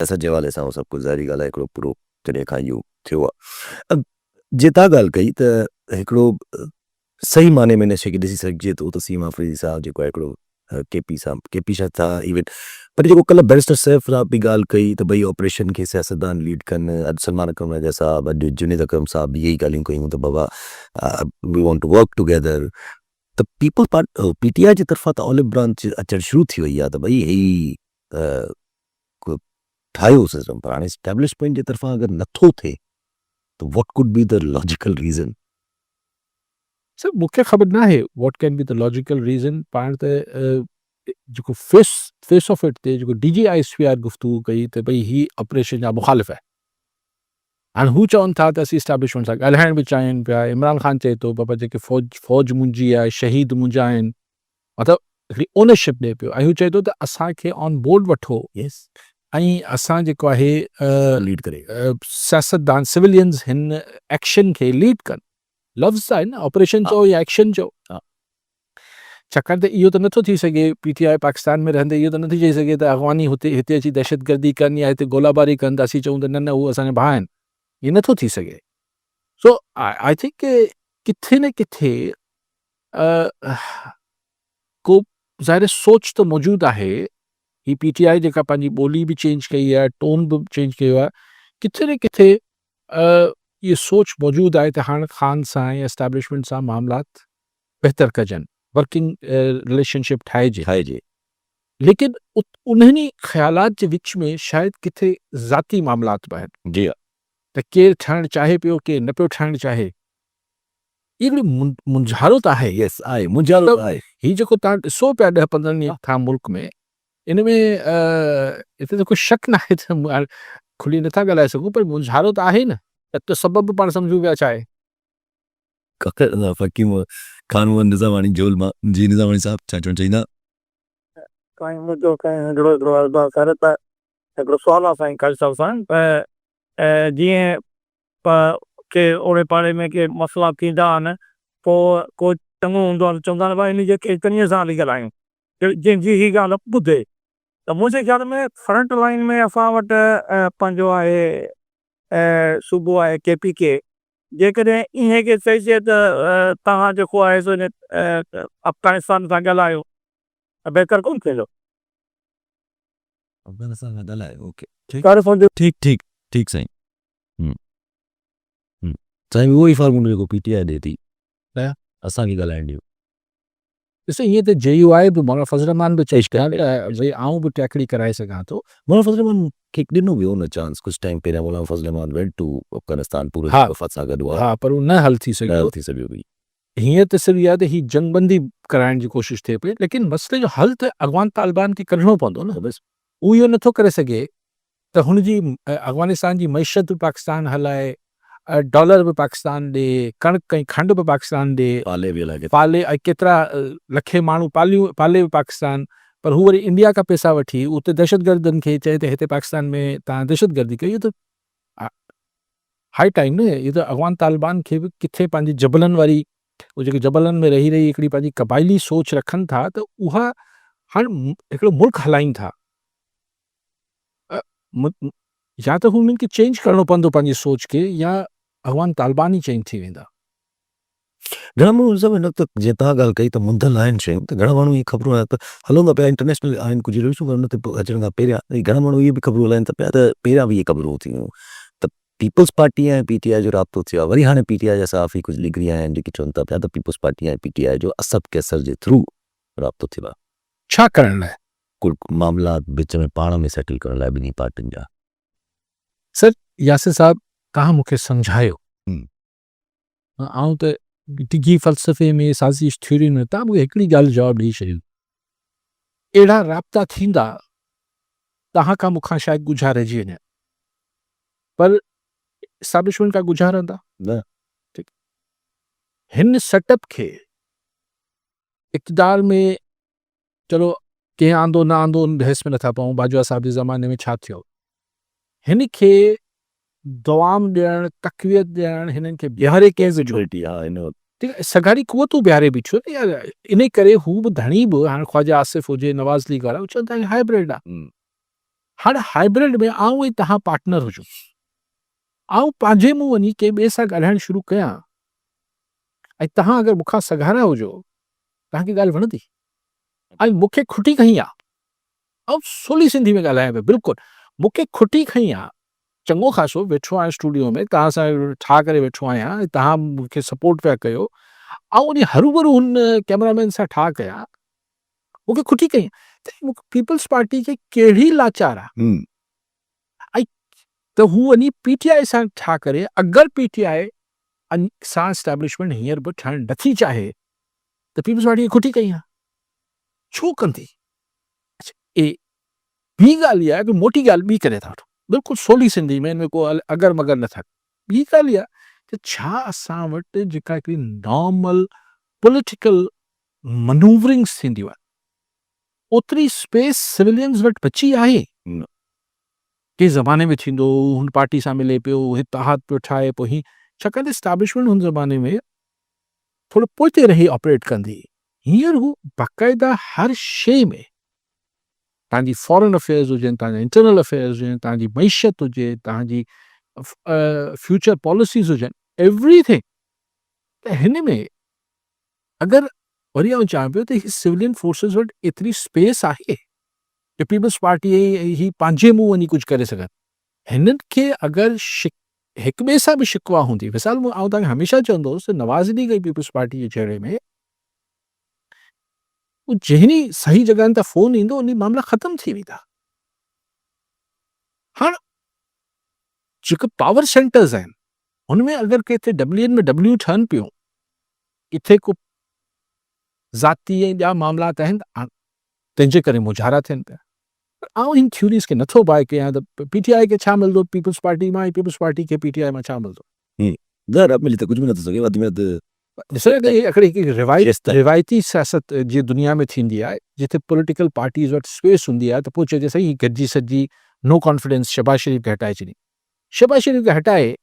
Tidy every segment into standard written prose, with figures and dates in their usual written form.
सियासत जे हवाले सां उहो सभु कुझु ज़ाहिरी ॻाल्हि आहे हिकिड़ो पूरो जॾहिं खां इहो थियो आहे। जे तव्हां ॻाल्हि कई त हिकिड़ो सही माने में हिन शइ खे ॾिसी सघिजे थो त सीमा अफ़रीदी साहब जेको आहे हिकिड़ो के पी शायदि था इवन, पर जेको कल्ह बैरिस्टर सैफ साहब बि ॻाल्हि कई त भई ऑपरेशन खे सियासतदान लीड कनि, अॼु सलमान अकरम राजा साहब, अॼु जुनेद अकरम साहब बि इहे ई ॻाल्हियूं कयूं त बाबा we want to work together. त पीटीआई जी तरफ़ां त ऑलिव ब्रांच अचणु शुरू थी वई आहे त भई ही ठाहियो सिस्टम, पर हाणे एस्टेब्लिशमेंट जे तरफ़ां अगरि नथो थिए त what could be the logical reason? Sir मूंखे ख़बर न आहे what can be the logical reason. पाण त जेको फेस ऑफ इट ते जेको DGISPR गुफ़्तगू कई त भई ही ऑपरेशन जा मुखालिफ़ आहे। हाणे हू चवनि था त असीं इस्टेब्लिशमेंट सां ॻाल्हाइण बि चाहिनि पिया। इमरान ख़ान चए थो बाबा जेके फ़ौज मुंहिंजी आहे, शहीद मुंहिंजा आहिनि, मतिलबु हिकिड़ी ओनरशिप ॾिए पियो। ऐं हू चए थो त असांखे ऑन बोर्ड वठो ऐं असां जेको आहे लीड करे सियासतदान सिविलियंस हिन एक्शन खे लीड कनि। लफ़्ज़ आहे न, ऑपरेशन चओ या एक्शन चओ। छाकाणि त इहो त नथो थी सघे, PTI पाकिस्तान में रहंदे इहो त नथी चई सघे त अफ़गानी हिते अची दहशतगर्दी कनि या हिते गोलाबारी कनि त असीं चऊं त न उहे असांजा भाउ आहिनि। इहे नथो थी सघे। सो आई थिंक किथे न किथे को ज़ाहिर सोच त मौजूदु आहे। ही PTI जेका पंहिंजी ॿोली बि चेंज कई आहे, टोन बि चेंज कयो आहे, किथे न किथे इहा सोच मौजूदु आहे त हाणे ख़ान सां या एस्टेब्लिशमेंट सां मामलात बहितर कजनि, वर्किंग रिलेशनशिप ठाहिजे। लेकिन उन्हनि ख़्यालात जे विच में शायदि किथे ज़ाती मामलात बि आहिनि। जी त केरु ठहणु चाहे पियो, केरु न पियो ठहणु चाहे। इहा हिकिड़ी मुंझारो त आहे। आहे मुंझारो आहे। हीउ जेको तव्हां ॾिसो पिया 10-15 ॾींहं खां मुल्क में, इन में हिते त कोई शक न आहे त खुली नथा ॻाल्हाए सघूं, पर मुंझारो त आहे न। त सबबु पाण सम्झूं पिया छा आहे। फ़कीम ख़ान निज़ामानी जोल मां जी निज़ामानी साहब छा चवणु चाहींदा? मुंहिंजो हिकिड़ो सुवालु आहे साईं ख़ालिद साहब सां। जीअं के ओड़े पाड़े में के मसइला थींदा आहिनि, पोइ को चङो हूंदो आहे चवंदा आहिनि भाई हिनजे केतिरीअ सां हली ॻाल्हायूं जंहिंजी ही ॻाल्हि ॿुधे। त मुंहिंजे ख़्याल में फ्रंट लाइन में असां वटि पंहिंजो आहे सूबो आहे KPK। जेकॾहिं ईअं के चइजे त तव्हां जेको आहे सो अफ़गानिस्तान सां ॻाल्हायो त बहितर कोन थींदो? ठीक साईं। साईं उहो ई फॉर्मूलो जेको PTI ॾिए थी असांखे ॻाल्हाइण ॾियो। ॾिसो ईअं त JUI बि मौलाना फज़ल रहमान बि चई पिया भई आऊं बि टैकड़ी कराए सघां थो। मौलाना फज़ल रहमान खे ॾिनो वियो न चांस कुझु टाइम पहिरियां। मौलाना फज़ल रहमान वेंट टू अफ़गानिस्तान पूरे वफ़द सां गॾु हुआ। पर उहो न हल थी सघियो। हुई। हीअं त सिर्फ़ु इहा त ही जंगबंदी कराइण जी कोशिशि थिए पई, लेकिन मसइले जो हल त अफ़गान तालिबान खे कढणो पवंदो न। बसि उहो इहो नथो करे सघे त हुनजी अफ़गानिस्तान जी मईशत बि पाकिस्तान हलाए, डॉलर बि पाकिस्तान ॾे, कणिक ऐं खंड बि पाकिस्तान ॾे, पाले ऐं केतिरा लखे माण्हू पाले बि पाकिस्तान। पर हू वरी इंडिया खां पैसा वठी उते दहशतगर्दनि खे चए त हिते पाकिस्तान में तव्हां दहशतगर्दी कई। इहो त हाई टाइम न। इहो त अफ़गान तालिबान खे बि किथे पंहिंजी जबलनि वारी, उहे जेके जबलनि में रही हिकिड़ी पंहिंजी क़बाइली सोच रखनि था, त उहा हाणे हिकिड़ो मुल्क हलाइनि था। या त हुननि खे चेंज करिणो पवंदो पंहिंजी सोच खे, या अफ़गान तालिबान ई चेंज थी वेंदा। घणा माण्हू न त जीअं तव्हां ॻाल्हि कई त मुंदल आहिनि शयूं, त घणा माण्हू इहे ख़बरूं त हलूं था पिया इंटरनेशनल आहिनि कुझु रिव्यूं, पर उन ते अचण खां पहिरियां घणा माण्हू इहे बि ख़बरूं हलाइनि था पिया त पहिरियां बि इहे ख़बरूं थी वियूं त पीपल्स पार्टी ऐं PTI जो राब्तो थियो आहे। वरी हाणे PTI जा सहाफ़ी कुझु निकिरी आया आहिनि जेके चवनि था पिया त पीपल्स पार्टी ऐं PTI जो असद कैसर जे थ्रू राब्तो थियो आहे। छा करण लाइ? कुल मामला विच में पाण में सेटल करण लाइ ॿिन्ही पार्टियुनि जा। सर यासिर साहब तव्हां मूंखे सम्झायो। आऊं त डिघी फ़लसफ़े में, साज़िश थ्योरी में, तव्हां मूंखे हिकिड़ी ॻाल्हि जवाबु ॾेई छॾियो। अहिड़ा राब्ता थींदा तव्हां खां मूंखां शायदि गुझा रहिजी वञे, पर एस्टेब्लिशमेंट खां गुझा रहंदा न। हिन सेटअप खे इक़्तिदार में, चलो कंहिं आंदो न आंदो उन बहस में नथा पऊं, बाजवा साहब जे ज़माने में छा थियो। हिन खे दवाम ॾियणु, तक़वियत ॾियणु, हिननि खे बीहारे कंहिं सिक्योरिटी सगारी कुवतूं बीहारे बि छो यार। इन करे हू बि धणी बि हाणे ख़्वाजा आसिफ़ हुजे, नवाज़ लीग वारा चवनि था हाइब्रिड आहे। हाणे हाइब्रिड में आऊं ऐं तव्हां पार्टनर हुजो, आऊं पंहिंजे मूं वञी के ॿिए सां ॻाल्हाइणु शुरू कयां ऐं तव्हां अगरि मूंखां सघारा हुजो, तव्हांखे ॻाल्हि वणंदी ऐं मूंखे खुटी खईं आहे, ऐं सवली सिंधी में ॻाल्हायां पियो, बिल्कुलु मूंखे खुटी खईं आहे, चङो ख़ासो वेठो आहियां स्टूडियो में तव्हां सां ठा करे वेठो आहियां ऐं तव्हां मूंखे सपोर्ट पिया कयो, ऐं उन हरूभरू हुन कैमरामैन सां ठा कया, मूंखे खुटी कई त पीपल्स पार्टी खे कहिड़ी लाचार आहे ऐं त हू वञी पीटीआई सां ठा करे, अगरि पीटीआई सां एस्टेब्लिशमेंट हींअर बि ठहणु नथी चाहे त पीपल्स पार्टी खे खुटी कई आहे, छो कंदी? ए ॿी ॻाल्हि इहा आहे कि मोटी ॻाल्हि ॿी करे था वठूं, बिल्कुलु सवली सिंधी में, हिन में को अगरि मगरि नथा। ॿी ॻाल्हि इहा कि छा असां वटि जेका हिकिड़ी नॉर्मल पॉलिटिकल मनूवरिंग्स थींदियूं आहिनि, ओतिरी स्पेस सिविलियंस वटि बची आहे? के ज़माने में थींदो, हुन पार्टी सां मिले पियो, इतिहाद पियो ठाहे, पोइ हीअं, छाकाणि एस्टेब्लिशमेंट हुन ज़माने में थोरो पोइते रही ऑपरेट कंदी। हींअर हू बाक़ाइदा हर शइ में, तव्हांजी फॉरेन अफेयर्स हुजनि, तव्हांजा इंटरनल अफेयर्स हुजनि, तव्हांजी मईशत हुजे, तव्हांजी फ्यूचर पॉलिसीज़ हुजनि, एवरीथिंग। त हिन में अगरि वरी आउं चाहियां पियो त ही सिविलियन फोर्सिस वटि एतिरी स्पेस आहे कि पीपल्स पार्टी ही पंहिंजे मूं वञी कुझु करे सघनि। हिननि खे अगरि हिक ॿिए सां बि शिकवा हूंदी, मिसाल आउं तव्हांखे हमेशह चवंदो हुउसि, नवाज़ ॾींहुं गई पीपल्स पार्टी जे चहिरे में, जहिड़ी सही जॻहनि ते फ़ोन ईंदो उन मामला ख़तम थी वेंदा। हाणे जेके पावर सेंटर्स आहिनि हुनमें अगरि किथे डब्ल्यूएन में डब्ल्यू ठहनि पियूं, किथे को ज़ाती ऐं ॿिया मामलात आहिनि तंहिंजे करे मुजारा थियनि पिया। आउं हिन थ्योरीज़ खे नथो बाए कयां त पीटीआई खे छा मिलंदो पीपल्स पार्टी मां, ऐं पीपल्स पार्टी खे पीटीआई मां छा मिलंदो? ज़ाहिर मिली त कुझु बि नथो सघे, वधि में वधि ॾिसो हिकिड़ी रिवायती सियासत जी दुनिया में थींदी आहे, जिथे पॉलिटिकल पार्टीज़ वटि स्पेस हूंदी आहे त पोइ चइजे सही गॾिजी सॼी नो कॉन्फिडेंस शहबाज शरीफ़ खे हटाए छॾी, शहबाज शरीफ़ खे हटाए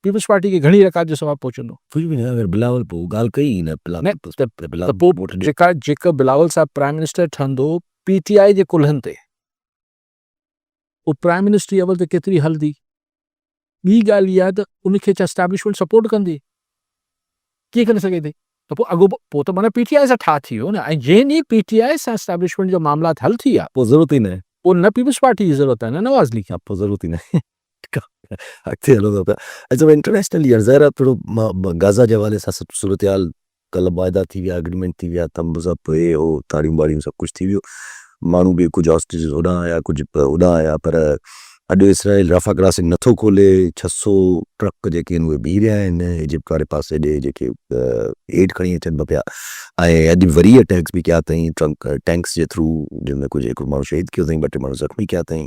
पीपल्स पार्टी खे घणी रकात जो सवाबु पहुचंदो? कुझु बि न। अगरि बिलावल पोइ ॻाल्हि कई न त पोइ जेका बिलावल साहब प्राइम मिनिस्टर ठहंदो पीटीआई जे कुल्हनि ते, उहो प्राइम मिनिस्ट्री अवल त केतिरी हलंदी? ॿी ॻाल्हि इहा त उनखे छा एस्टेब्लिशमेंट सपोर्ट कंदी? कीअं करे सघे थी? त पोइ अॻो पोइ त माना पीटीआई सां ठा थी वियो न, ऐं जंहिं ॾींहुं पीटीआई सां एस्टेब्लिशमेंट जो मामला हल थी विया, पोइ ज़रूरत ई न, पोइ न पीपल्स पार्टी जी ज़रूरत आहे, न नवाज़ लीग। पोइ ज़रूरत ई न, अॻिते हलो था पिया। ऐं इंटरनेशनल ईयर ज़ाहिर आहे थोरो गाज़ा जे हवाले सां सभु सूरत हाल, कल्ह वाइदा थी विया, एग्रीमेंट थी विया, तंबु सभु हे हो ताड़ियूं बाड़ियूं सभु कुझु थी वियो, माण्हू बि कुझु हॉस्टेजिस होॾां आया, कुझु होॾां आया, पर अॼु इसराइल रफ़ा क्रॉसिंग नथो खोले, 600 ट्रक जेके आहिनि उहे बीह रहिया आहिनि इजिप्ट वारे पासे ॾे, जेके एड खणी अचनि पिया, ऐं अॼु वरी अटैक्स बि कया अथई टैंक्स जे थ्रू, जंहिंमें कुझु हिकिड़ो माण्हू शहीद कयो अथई, 2-3 माण्हू ज़ख़्मी कया अथई,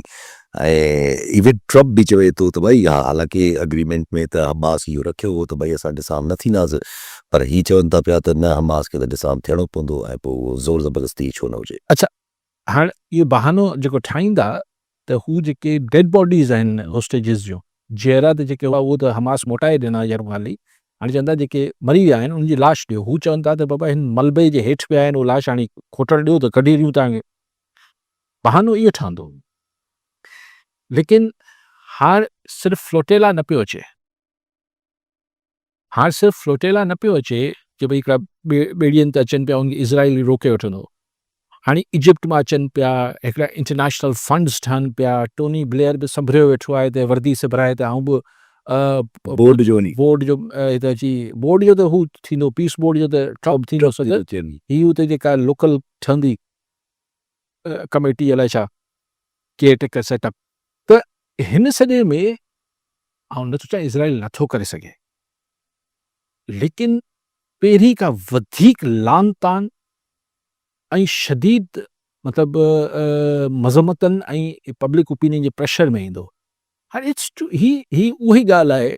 ऐं इवन ट्रम्प बि चवे थो त भई हा, हालांकि अग्रीमेंट में त हमास इहो रखियो हो त भई असां डिसाम न थींदासीं, पर हीअ चवनि था पिया त न, हमास खे त डिसाम थियणो पवंदो, ऐं पोइ उहो ज़ोर ज़बरदस्ती छो न हुजे। अच्छा, हाणे इहो बहानो जेको ठाहींदा त हू जेके डेड बॉडीज़ आहिनि होस्टेजिस जो, जेरा त जेके हुआ उहो त हमास मोटाए ॾिना यरूमाली, हाणे चवंदा जेके मरी विया आहिनि उनजी लाश ॾियो, हू चवनि था त बाबा हिन मलबे जे हेठि पिया आहिनि, उहो लाश हाणे खोटण ॾियो त कढी ॾियूं तव्हांखे, बहानो इहो ठहंदो। लेकिन हाणे सिर्फ़ु फ्लोटेला न पियो अचे, हाणे सिर्फ़ु फ्लोटेला न पियो अचे कि भई हिकिड़ा ॿेड़ियुनि ते अचनि पिया, उनखे इज़राइल रोके वठंदो, हाणे इजिप्ट मां अचनि पिया, हिकिड़ा इंटरनेशनल फंड्स ठहनि पिया, टोनी ब्लेयर बि संभरियो वेठो आहे त वर्दी सिबराए त आऊं बि बोर्ड जो हिते अची, बोर्ड जो त हू थींदो, पीस बोर्ड जो त टॉप थींदो, हीअ हुते जेका लोकल ठहंदी कमेटी अलाए छा केयर टेकर सेटअप, त हिन सॼे में आउं नथो चाहियां इज़राइल नथो करे सघे, लेकिन पहिरीं खां वधीक लान तान ऐं शदीद मतिलबु मज़मतनि ऐं पब्लिक ओपिनियन जे प्रेशर में ईंदो। हाणे ही उहा ई ॻाल्हि आहे,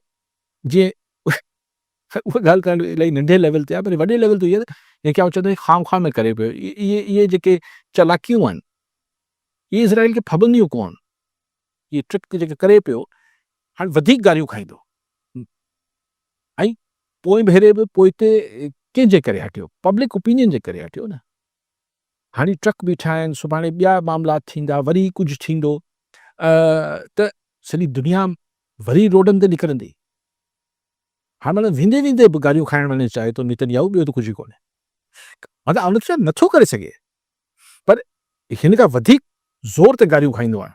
जीअं उहा ॻाल्हि करणु इलाही नंढे लेवल ते आहे, पर वॾे लेवल ते इहा जंहिंखे आउं चवंदो ख़ाम में करे पियो, इहे जेके चालाकियूं आहिनि, इहे इज़राइल खे फबंदियूं कोन, इहे ट्रिक जेके करे पियो, हाणे वधीक गारियूं खाईंदो, ऐं पोइ भेरे बि पोइते कंहिंजे करे हटियो, पब्लिक ओपिनियन जे करे हटियो न। हाणे ट्रक बीठा आहिनि, सुभाणे ॿिया मामला थींदा, वरी कुझु थींदो, त सॼी दुनिया वरी रोडनि ते निकिरंदी। हाणे मतिलबु वेंदे वेंदे बि गाॾियूं खाइण वञणु चाहे थो नेतन्याहू, ॿियो त कुझु ई कोन्हे। मतिलबु अनुच्छेद नथो करे सघे, पर हिन खां वधीक ज़ोर ते गाॾियूं खाईंदो आहे।